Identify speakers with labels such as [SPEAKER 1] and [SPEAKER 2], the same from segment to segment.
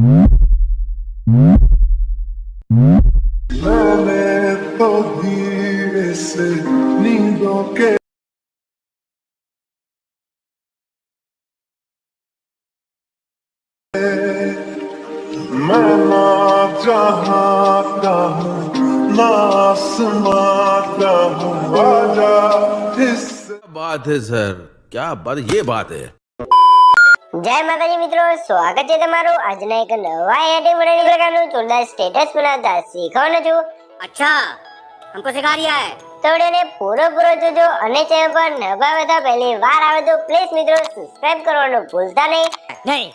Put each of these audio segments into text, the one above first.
[SPEAKER 1] मैंने तो धीरे से नींदों के मैं ना जहाँ का हूँ ना आसमां का हूँ आजा इस
[SPEAKER 2] बात है सर, क्या बात, ये बात है।
[SPEAKER 3] જય માતાજી મિત્રો, સ્વાગત છે તમારું આજના એક નવા એડિટિંગ વિડિયો પ્રકારનું જોરદાર સ્ટેટસ બનાવતા શીખવાનું છું।
[SPEAKER 4] अच्छा हमको सिखा रिया है।
[SPEAKER 3] તો વિડિયોને પૂરો જોજો અને ચેનલ પર નવા હતા પહેલી વાર આવે તો પ્લીઝ મિત્રો સબસ્ક્રાઇબ કરવાનું ભૂલતા નહીં
[SPEAKER 4] नहीं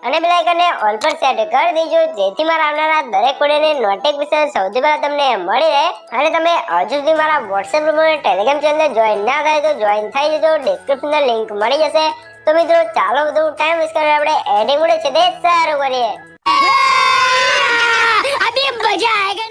[SPEAKER 3] અને બેલ આઇકનને ઓલ પર સેટ કરી દેજો જેથી મારા આવનારા દરેક વિડિયોની નોટિફિકેશન સૌથી પહેલા તમને મળી રહે। અને તમે હજુ સુધી મારા WhatsApp ગ્રુપ અને Telegram ચેનલ જોઈન ના થાય તો જોઈન થઈ જજો, ડિસ્ક્રિપ્શનમાં લિંક મળી જશે। તો મિત્રો ચાલો બધું ટાઈમ વેસ્ટ કરીને આપણે એડિટિંગ વિડિયો છે તે શરૂ કરીએ।
[SPEAKER 4] अभी मजा आएगा।